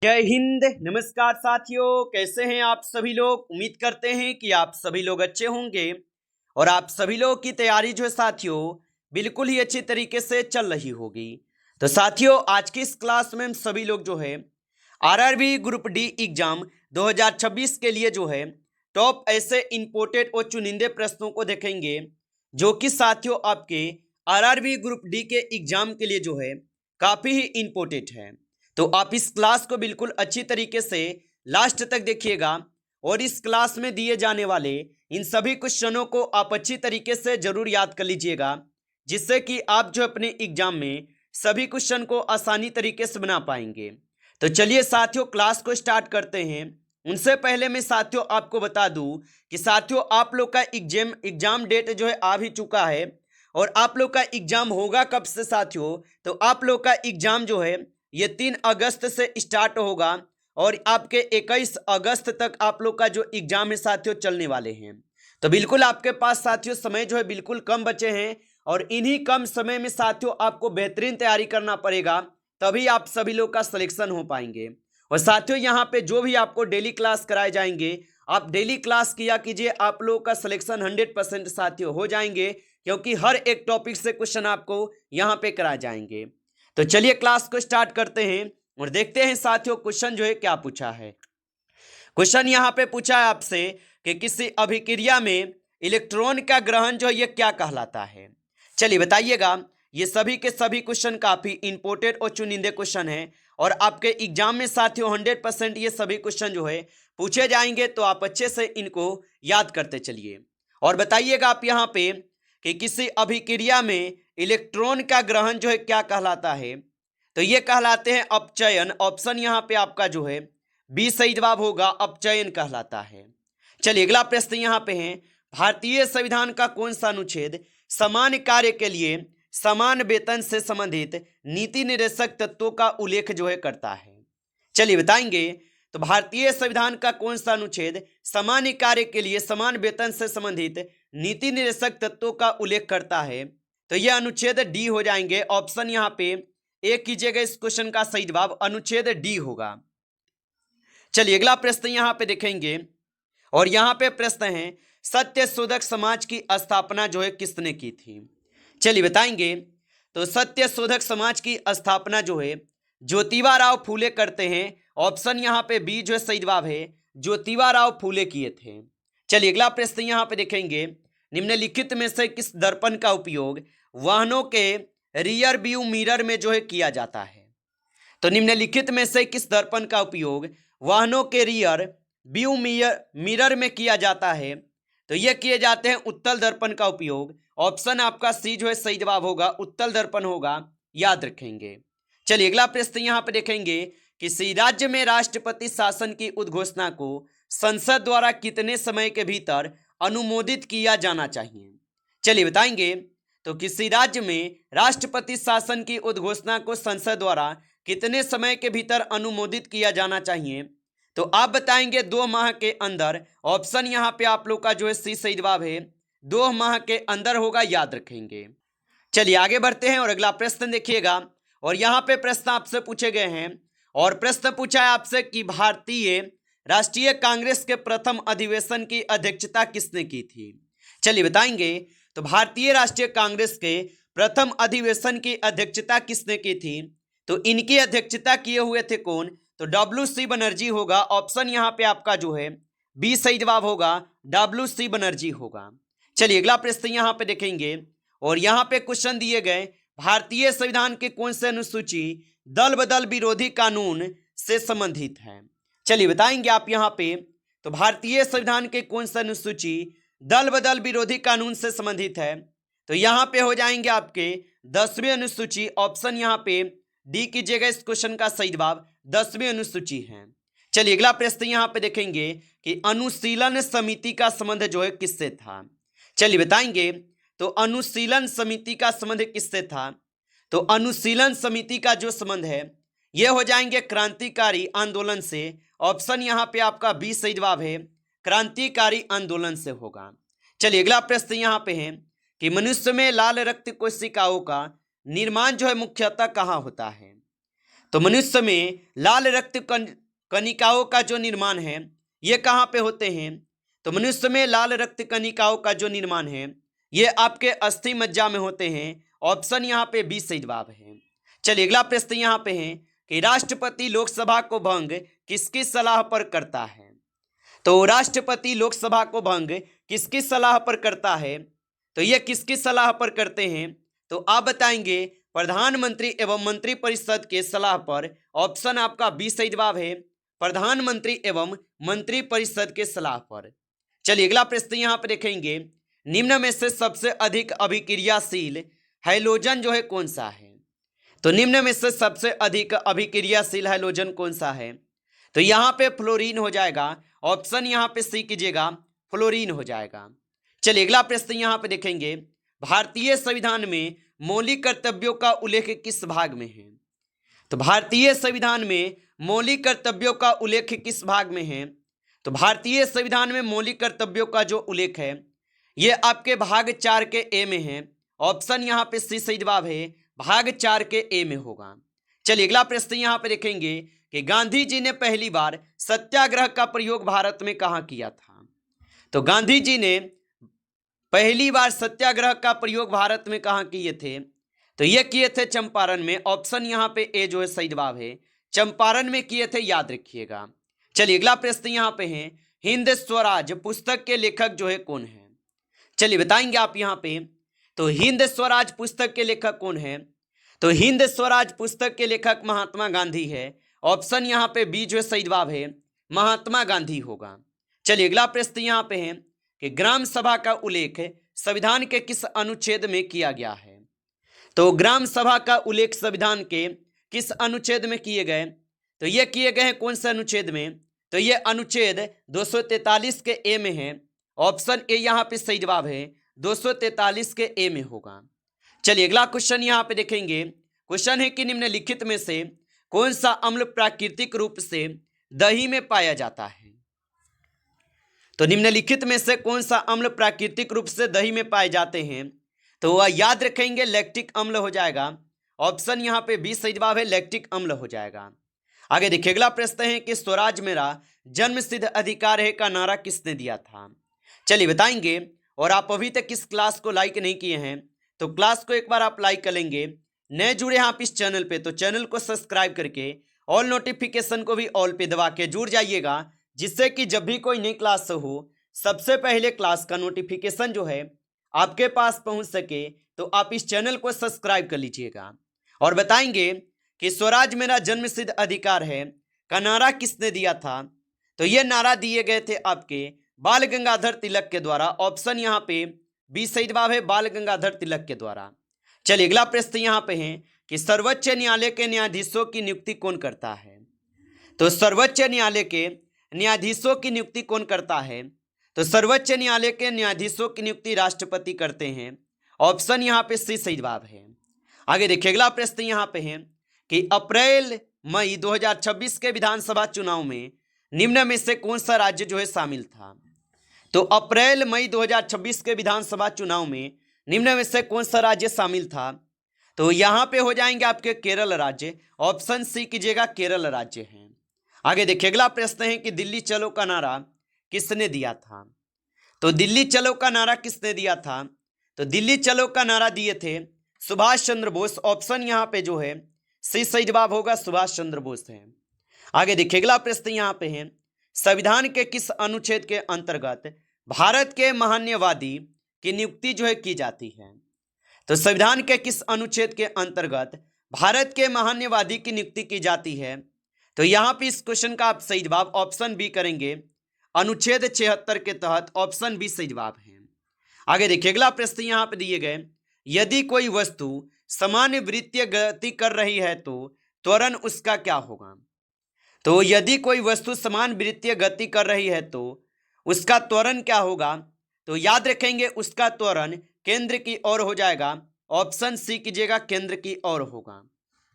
जय हिंद। नमस्कार साथियों, कैसे हैं आप सभी लोग। उम्मीद करते हैं कि आप सभी लोग अच्छे होंगे और आप सभी लोग की तैयारी जो है साथियों बिल्कुल ही अच्छी तरीके से चल रही होगी। तो साथियों, आज की इस क्लास में हम सभी लोग जो है आरआरबी ग्रुप डी एग्जाम 2026 के लिए जो है टॉप ऐसे इंपोर्टेड और चुनिंदे प्रश्नों को देखेंगे जो कि साथियों आपके आरआरबी ग्रुप डी के एग्जाम के लिए जो है काफी ही इंपोर्टेंट है। तो आप इस क्लास को बिल्कुल अच्छी तरीके से लास्ट तक देखिएगा और इस क्लास में दिए जाने वाले इन सभी क्वेश्चनों को आप अच्छी तरीके से जरूर याद कर लीजिएगा, जिससे कि आप जो अपने एग्जाम में सभी क्वेश्चन को आसानी तरीके से बना पाएंगे। तो चलिए साथियों, क्लास को स्टार्ट करते हैं। उनसे पहले मैं साथियों आपको बता दूं कि साथियों आप लोग का एग्जाम डेट जो है आ भी चुका है और आप लोग का एग्जाम होगा कब से साथियों। तो आप लोग का एग्जाम जो है ये 3 अगस्त से स्टार्ट होगा और आपके 21 अगस्त तक आप लोग का जो एग्जाम है साथियों चलने वाले हैं। तो बिल्कुल आपके पास साथियों समय जो है बिल्कुल कम बचे हैं और इन्हीं कम समय में साथियों आपको बेहतरीन तैयारी करना पड़ेगा, तभी आप सभी लोग का सिलेक्शन हो पाएंगे। और साथियों यहाँ पे जो भी आपको डेली क्लास कराए जाएंगे, आप डेली क्लास किया कीजिए, आप लोगों का सिलेक्शन 100% साथियों हो जाएंगे, क्योंकि हर एक टॉपिक से क्वेश्चन आपको यहाँ पे कराए जाएंगे। तो चलिए क्लास को स्टार्ट करते हैं और देखते हैं साथियों क्वेश्चन जो है क्या पूछा है। क्वेश्चन यहाँ पे पूछा है आपसे कि किसी अभिक्रिया में इलेक्ट्रॉन का ग्रहण जो है ये क्या कहलाता है। चलिए बताइएगा। ये सभी के सभी क्वेश्चन काफी इंपोर्टेंट और चुनिंदे क्वेश्चन है और आपके एग्जाम में साथियों 100% ये सभी क्वेश्चन जो है पूछे जाएंगे, तो आप अच्छे से इनको याद करते चलिए। और बताइएगा आप यहाँ पे कि किसी अभिक्रिया में इलेक्ट्रॉन का ग्रहण जो है क्या कहलाता है। तो ये कहलाते हैं अपचयन। ऑप्शन यहाँ पे आपका जो है बी सही जवाब होगा, अपचयन कहलाता है। चलिए अगला प्रश्न यहाँ पे है, भारतीय संविधान का कौन सा अनुच्छेद समान कार्य के लिए समान वेतन से संबंधित नीति निर्देशक तत्वों का उल्लेख जो है करता है। चलिए बताएंगे। तो भारतीय संविधान का कौन सा अनुच्छेद समान कार्य के लिए समान वेतन से संबंधित नीति निर्देशक तत्वों का उल्लेख करता है। तो यह अनुच्छेद डी हो जाएंगे। ऑप्शन यहाँ पे ए कीजिएगा, इस क्वेश्चन का सही जवाब अनुच्छेद डी होगा। चलिए अगला प्रश्न यहाँ पे देखेंगे और यहाँ पे प्रश्न है, सत्य शोधक समाज की स्थापना जो है किसने की थी। चलिए बताएंगे। तो सत्य शोधक समाज की स्थापना जो है ज्योतिबा राव फूले करते हैं। ऑप्शन यहाँ पे बी जो है सही जवाब है, ज्योतिबा राव फूले किए थे। चलिए अगला प्रश्न यहाँ पे देखेंगे, निम्नलिखित में से किस दर्पण का उपयोग वाहनों के रियर व्यू मिरर में जो है किया जाता है। तो निम्नलिखित में से किस दर्पण का उपयोग वाहनों के रियर व्यू मिरर में किया जाता है। तो ये किए जाते हैं उत्तल दर्पण का उपयोग। ऑप्शन आपका सी जो है सही जवाब होगा, उत्तल दर्पण होगा, याद रखेंगे। चलिए अगला प्रश्न यहाँ पे देखेंगे, किसी राज्य में राष्ट्रपति शासन की उद्घोषणा को संसद द्वारा कितने समय के भीतर अनुमोदित किया जाना चाहिए। चलिए बताएंगे। तो किसी राज्य में राष्ट्रपति शासन की उद्घोषणा को संसद द्वारा कितने समय के भीतर अनुमोदित किया जाना चाहिए। तो आप बताएंगे 2 माह के अंदर। ऑप्शन यहाँ पे आप लोग का जो है सी सही जवाब है, 2 माह के अंदर होगा, याद रखेंगे। चलिए आगे बढ़ते हैं और अगला प्रश्न देखिएगा। और यहाँ पे प्रश्न आपसे पूछे गए हैं और प्रश्न पूछा है आपसे कि भारतीय राष्ट्रीय कांग्रेस के प्रथम अधिवेशन की अध्यक्षता किसने की थी। चलिए बताएंगे। तो भारतीय राष्ट्रीय कांग्रेस के प्रथम अधिवेशन की अध्यक्षता किसने की थी। तो इनकी अध्यक्षता किए हुए थे कौन। तो WC बनर्जी होगा। ऑप्शन यहाँ पे आपका जो है बी सही जवाब होगा, WC बनर्जी होगा। चलिए अगला प्रश्न यहाँ पे देखेंगे और यहाँ पे क्वेश्चन दिए गए, भारतीय संविधान के कौन से अनुसूची दल बदल विरोधी कानून से संबंधित है। चलिए बताएंगे आप यहाँ पे। तो भारतीय संविधान के कौन से अनुसूची दल बदल विरोधी कानून से संबंधित है। तो यहाँ पे हो जाएंगे आपके 10वीं अनुसूची। ऑप्शन यहाँ पे डी कीजिएगा, इस क्वेश्चन का सही जवाब 10वीं अनुसूची है। चलिए अगला प्रश्न यहाँ पे देखेंगे कि अनुशीलन समिति का संबंध जो है किससे था। चलिए बताएंगे। तो अनुशीलन समिति का संबंध किससे था। तो अनुशीलन समिति का जो संबंध है ये हो जाएंगे क्रांतिकारी आंदोलन से। ऑप्शन यहाँ पे आपका बी सही जवाब है, क्रांतिकारी आंदोलन से होगा। चलिए अगला प्रश्न यहाँ पे है कि मनुष्य में लाल रक्त कोशिकाओं का निर्माण जो है मुख्यतः कहाँ होता है। तो मनुष्य में लाल रक्त कणिकाओं का जो निर्माण है ये कहाँ पे होते हैं? तो मनुष्य में लाल रक्त कणिकाओं का जो निर्माण है ये आपके अस्थि मज्जा में होते हैं। ऑप्शन यहाँ पे बी सही जवाब है। चलिए अगला प्रश्न यहाँ पे है कि राष्ट्रपति लोकसभा को भंग किसकी सलाह पर करता है? तो राष्ट्रपति लोकसभा को भंग किसकी सलाह पर करता है? तो ये किसकी सलाह पर करते हैं? तो आप बताएंगे प्रधानमंत्री एवं मंत्रिपरिषद के सलाह पर। ऑप्शन आपका बी सही जवाब है, प्रधानमंत्री एवं मंत्रिपरिषद के सलाह पर। चलिए अगला प्रश्न यहाँ पर देखेंगे, निम्न में से सबसे अधिक अभिक्रियाशील हैलोजन जो है कौन सा है? तो निम्न में से सबसे अधिक अभिक्रियाशील हैलोजन कौन सा है? तो यहाँ पे फ्लोरीन हो जाएगा। ऑप्शन यहाँ पे सी कीजिएगा, फ्लोरीन हो जाएगा। चलिए अगला प्रश्न यहाँ पे देखेंगे, भारतीय संविधान में मौलिक कर्तव्यों का उल्लेख किस भाग में है? तो भारतीय संविधान में मौलिक कर्तव्यों का उल्लेख किस भाग में है? तो भारतीय संविधान में मौलिक कर्तव्यों का जो उल्लेख है ये आपके भाग 4 के ए में है। ऑप्शन यहाँ पे सी सही जवाब है, भाग 4 के ए में होगा। चलिए अगला प्रश्न यहाँ पे देखेंगे कि गांधी जी ने पहली बार सत्याग्रह का प्रयोग भारत में कहाँ किया था? तो गांधी जी ने पहली बार सत्याग्रह का प्रयोग भारत में कहाँ किए थे? तो ये किए थे चंपारण में। ऑप्शन यहाँ पे ए जो है सही जवाब है, चंपारण में किए थे, याद रखिएगा। चलिए अगला प्रश्न यहाँ पे है, हिंद स्वराज पुस्तक के लेखक जो है कौन है? चलिए बताएंगे आप यहाँ पे। तो हिंद स्वराज पुस्तक के लेखक कौन है? तो हिंद स्वराज पुस्तक के लेखक महात्मा गांधी है। ऑप्शन यहाँ पे बी जो सही जवाब है, महात्मा गांधी होगा। चलिए अगला प्रश्न यहाँ पे है कि ग्राम सभा का उल्लेख संविधान के किस अनुच्छेद में किया गया है? तो ग्राम सभा का उल्लेख संविधान के किस अनुच्छेद में किए गए? तो ये किए गए हैं कौन से अनुच्छेद में? तो ये अनुच्छेद 243 के ए में है। ऑप्शन ए यहाँ पे सही जवाब है, 243 के ए में होगा। चलिए अगला क्वेश्चन यहाँ पे देखेंगे, क्वेश्चन है कि निम्नलिखित में से कौन सा अम्ल प्राकृतिक रूप से दही में पाया जाता है? तो निम्नलिखित में से कौन सा अम्ल प्राकृतिक रूप से दही में पाए जाते हैं? तो वह याद रखेंगे लैक्टिक अम्ल हो जाएगा। ऑप्शन यहाँ पे बी सही जवाब है, लैक्टिक अम्ल हो जाएगा। आगे देखिए अगला प्रश्न है कि स्वराज मेरा जन्मसिद्ध अधिकार है का नारा किसने दिया था? चलिए बताएंगे। और आप अभी तक इस क्लास को लाइक नहीं किए हैं तो क्लास को एक बार आप लाइक कर लेंगे। नए जुड़े हैं आप इस चैनल पे तो चैनल को सब्सक्राइब करके ऑल नोटिफिकेशन को भी ऑल पे दबा के जुड़ जाइएगा, जिससे कि जब भी कोई नई क्लास हो सबसे पहले क्लास का नोटिफिकेशन जो है आपके पास पहुंच सके। तो आप इस चैनल को सब्सक्राइब कर लीजिएगा। और बताएंगे कि स्वराज मेरा जन्मसिद्ध अधिकार है का नारा किसने दिया था? तो ये नारा दिए गए थे आपके बाल गंगाधर तिलक के द्वारा। ऑप्शन यहाँ पे बी सही जवाब है, बाल गंगाधर तिलक के द्वारा। चलिए अगला प्रश्न यहाँ पे है कि सर्वोच्च न्यायालय के न्यायाधीशों की नियुक्ति कौन करता है? तो सर्वोच्च न्यायालय के न्यायाधीशों की नियुक्ति कौन करता है? तो सर्वोच्च न्यायालय के न्यायाधीशों की नियुक्ति राष्ट्रपति करते हैं। ऑप्शन यहाँ पे सी सही जवाब है। आगे देखिए अगला प्रश्न यहाँ पे है कि अप्रैल मई 2026 के विधानसभा चुनाव में निम्न में से कौन सा राज्य जो है शामिल था? तो अप्रैल मई 2026 के विधानसभा चुनाव में निम्न में से कौन सा राज्य शामिल था? तो यहाँ पे हो जाएंगे आपके केरल राज्य। ऑप्शन सी कीजिएगा, केरल राज्य है। आगे देखिए अगला प्रश्न है कि दिल्ली चलो का नारा किसने दिया था? तो दिल्ली चलो का नारा किसने दिया था? तो दिल्ली चलो का नारा दिए थे सुभाष चंद्र बोस। ऑप्शन यहाँ पे जो है सी सही जवाब होगा, सुभाष चंद्र बोस है। आगे देखिए अगला प्रश्न यहाँ पे है, संविधान के किस अनुच्छेद के अंतर्गत भारत के महान्यवादी की नियुक्ति जो है की जाती है? तो संविधान के किस अनुच्छेद के अंतर्गत भारत के महान्यवादी की नियुक्ति की जाती है? तो यहाँ पे इस क्वेश्चन का आप सही जवाब ऑप्शन बी करेंगे, अनुच्छेद 76 के तहत। ऑप्शन बी सही जवाब है। आगे देखिए अगला प्रश्न यहाँ पे दिए गए, यदि कोई वस्तु समान वृत्तीय गति कर रही है तो त्वरण उसका क्या होगा? तो यदि कोई वस्तु समान वृत्तीय गति कर रही है तो उसका त्वरण क्या होगा? तो याद रखेंगे उसका त्वरण केंद्र की ओर हो जाएगा। ऑप्शन सी कीजिएगा, केंद्र की ओर होगा।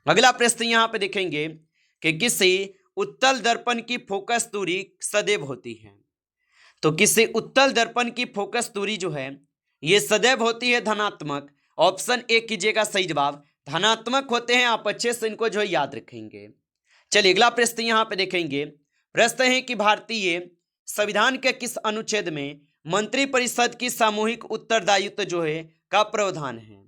अगला प्रश्न यहाँ पे देखेंगे कि किसी उत्तल दर्पण की फोकस दूरी सदैव होती है। तो किसी उत्तल दर्पण की फोकस दूरी जो है ये सदैव होती है धनात्मक। ऑप्शन ए कीजिएगा सही जवाब, धनात्मक होते हैं। आप अच्छे से इनको जो है याद रखेंगे। चलिए अगला प्रश्न यहाँ पे देखेंगे। प्रश्न है कि भारतीय संविधान के किस अनुच्छेद में मंत्रिपरिषद की सामूहिक उत्तरदायित्व जो है का प्रावधान है।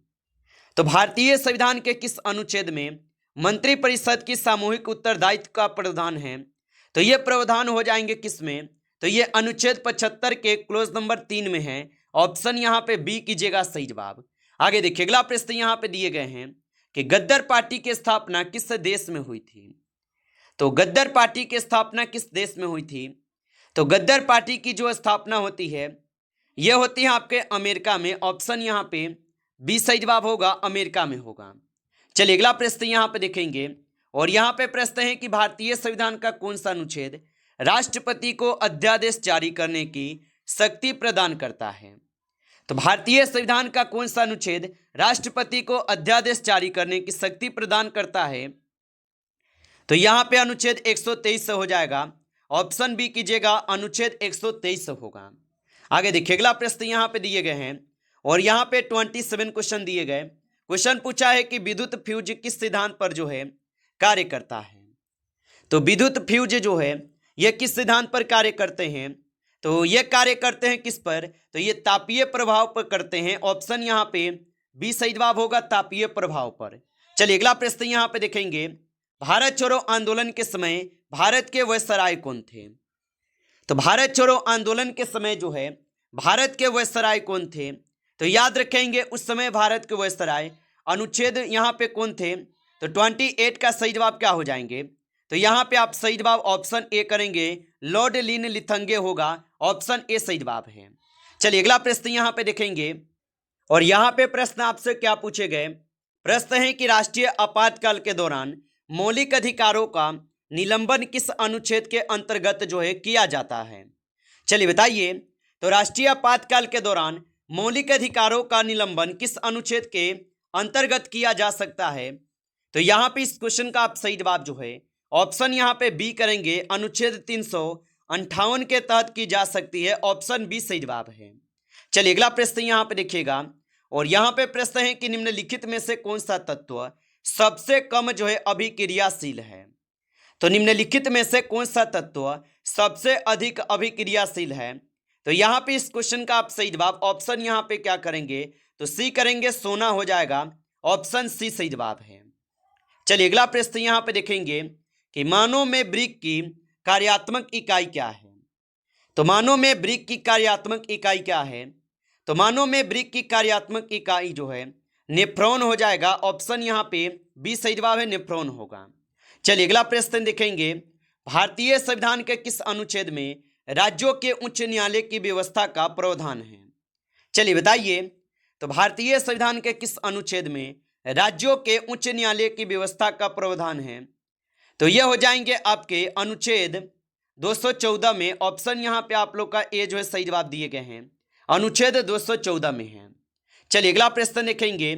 तो भारतीय संविधान के किस अनुच्छेद में मंत्रिपरिषद की सामूहिक उत्तरदायित्व का प्रावधान है। तो ये प्रावधान हो जाएंगे किस में, तो ये अनुच्छेद 75 के क्लोज नंबर 3 में है। ऑप्शन यहाँ पे बी कीजिएगा सही जवाब। आगे देखिए अगला प्रश्न यहाँ पे दिए गए हैं कि गद्दार पार्टी की स्थापना किस देश में हुई थी। तो गद्दार पार्टी की स्थापना किस देश में हुई थी। तो गद्दार पार्टी की जो स्थापना होती है यह होती है आपके अमेरिका में। ऑप्शन यहाँ पे बी सही जवाब होगा, अमेरिका में होगा। चलिए अगला प्रश्न यहाँ पे देखेंगे और यहाँ पे प्रश्न है कि भारतीय संविधान का कौन सा अनुच्छेद राष्ट्रपति को अध्यादेश जारी करने की शक्ति प्रदान करता है। तो भारतीय संविधान का कौन सा अनुच्छेद राष्ट्रपति को अध्यादेश जारी करने की शक्ति प्रदान करता है। तो यहाँ पे अनुच्छेद 123 हो जाएगा। ऑप्शन बी कीजिएगा, अनुच्छेद 123 होगा। आगे देखिए अगला प्रश्न यहाँ पे दिए गए हैं और यहाँ पे 27 क्वेश्चन दिए गए। क्वेश्चन पूछा है कि विद्युत फ्यूज किस सिद्धांत पर जो है कार्य करता है। तो विद्युत फ्यूज जो है यह किस सिद्धांत पर कार्य करते हैं। तो ये कार्य करते हैं किस पर, तो ये तापीय प्रभाव पर करते हैं। ऑप्शन यहाँ पे बी सही जवाब होगा, तापीय प्रभाव पर। चलिए अगला प्रश्न यहाँ पे देखेंगे। भारत छोड़ो आंदोलन के समय भारत के वायसराय कौन थे। तो भारत छोड़ो आंदोलन के समय जो है भारत के वायसराय कौन थे। तो याद रखेंगे उस समय भारत के वायसराय अनुच्छेद यहाँ पे कौन थे। तो 28 का सही जवाब क्या हो जाएंगे। तो यहाँ पे आप सही जवाब ऑप्शन ए करेंगे, लॉर्ड लिन लिथंगे होगा। ऑप्शन ए सही जवाब है। चलिए अगला प्रश्न यहाँ पे देखेंगे और यहाँ पे प्रश्न आपसे क्या पूछे गए। प्रश्न है कि राष्ट्रीय आपातकाल के दौरान मौलिक अधिकारों का निलंबन किस अनुच्छेद के अंतर्गत जो है किया जाता है। चलिए बताइए। तो राष्ट्रीय आपातकाल के दौरान मौलिक अधिकारों का निलंबन किस अनुच्छेद के अंतर्गत किया जा सकता है। तो यहाँ पे इस क्वेश्चन का आप सही जवाब जो है ऑप्शन यहाँ पे बी करेंगे, अनुच्छेद 358 के तहत की जा सकती है। ऑप्शन बी सही जवाब है। चलिए अगला प्रश्न यहाँ पे देखिएगा और यहाँ पे प्रश्न है कि निम्नलिखित में से कौन सा तत्व सबसे कम जो है अभिक्रियाशील है। तो निम्नलिखित में से कौन सा तत्व सबसे अधिक अभिक्रियाशील है। तो यहाँ पे इस क्वेश्चन का आप सही जवाब ऑप्शन यहाँ पे क्या करेंगे, तो सी करेंगे, सोना हो जाएगा। ऑप्शन सी सही जवाब है। चलिए अगला प्रश्न यहाँ पे देखेंगे कि मानव में ब्रिक की कार्यात्मक इकाई क्या है। तो मानव में ब्रिक की कार्यात्मक इकाई क्या है। तो मानव में ब्रिक की कार्यात्मक इकाई जो है नेफ्रॉन हो जाएगा। ऑप्शन यहाँ पे बी सही जवाब है, नेफ्रॉन होगा। चलिए अगला प्रश्न देखेंगे। भारतीय संविधान के किस अनुच्छेद में राज्यों के उच्च न्यायालय की व्यवस्था का प्रावधान है। चलिए बताइए। तो भारतीय संविधान के किस अनुच्छेद में राज्यों के उच्च न्यायालय की व्यवस्था का प्रावधान है। तो यह हो जाएंगे आपके अनुच्छेद 214 में। ऑप्शन यहाँ पे आप लोग का ए जो है सही जवाब दिए गए हैं, अनुच्छेद 214 में है। चलिए अगला प्रश्न देखेंगे।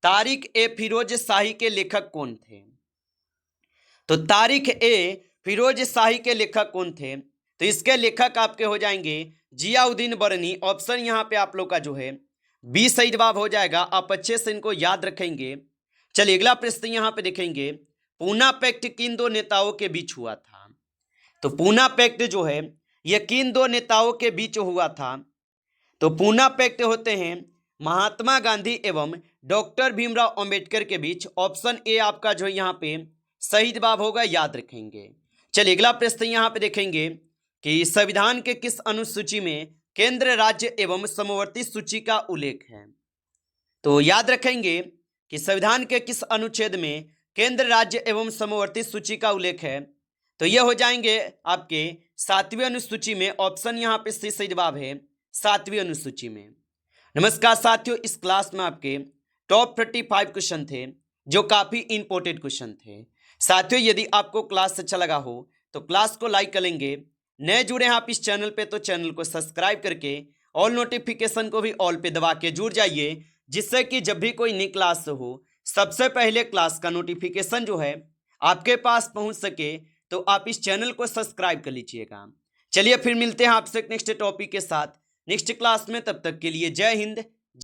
तारिक ए फिरोज शाही के लेखक कौन थे। तो तारिक ए फिरोज शाही के लेखक कौन थे। तो इसके लेखक आपके हो जाएंगे जियाउद्दीन बरनी। ऑप्शन यहाँ पे आप लोग का जो है बी सही जवाब हो जाएगा। आप अच्छे से इनको याद रखेंगे। चलिए अगला प्रश्न यहाँ पे देखेंगे। पूना पैक्ट किन दो नेताओं के बीच हुआ था। तो पूना पैक्ट जो है यह किन दो नेताओं के बीच हुआ था। तो पूना पैक्ट होते हैं महात्मा गांधी एवं डॉक्टर भीमराव अंबेडकर के बीच। ऑप्शन ए आपका जो यहाँ पे सही जवाब होगा, याद रखेंगे। चलिए अगला प्रश्न यहाँ पे देखेंगे कि संविधान के किस अनुसूची में केंद्र, राज्य एवं समवर्ती सूची का उल्लेख है। तो याद रखेंगे कि संविधान के किस अनुच्छेद में केंद्र, राज्य एवं समवर्ती सूची का उल्लेख है। तो यह हो जाएंगे आपके 7वीं अनुसूची में। ऑप्शन यहाँ पे सी सही जवाब है, 7वीं अनुसूची में। नमस्कार साथियों, इस क्लास में आपके टॉप 35 क्वेश्चन थे जो काफी इंपॉर्टेंट क्वेश्चन थे। साथियों यदि आपको क्लास अच्छा लगा हो तो क्लास को लाइक करेंगे। नए जुड़े हैं आप इस चैनल पे तो चैनल को सब्सक्राइब करके ऑल नोटिफिकेशन को भी ऑल पे दबा के जुड़ जाइए, जिससे कि जब भी कोई नई क्लास हो सबसे पहले क्लास का नोटिफिकेशन जो है आपके पास पहुंच सके। तो आप इस चैनल को सब्सक्राइब कर लीजिएगा। चलिए फिर मिलते हैं आपसे नेक्स्ट टॉपिक के साथ नेक्स्ट क्लास में। तब तक के लिए जय हिंद,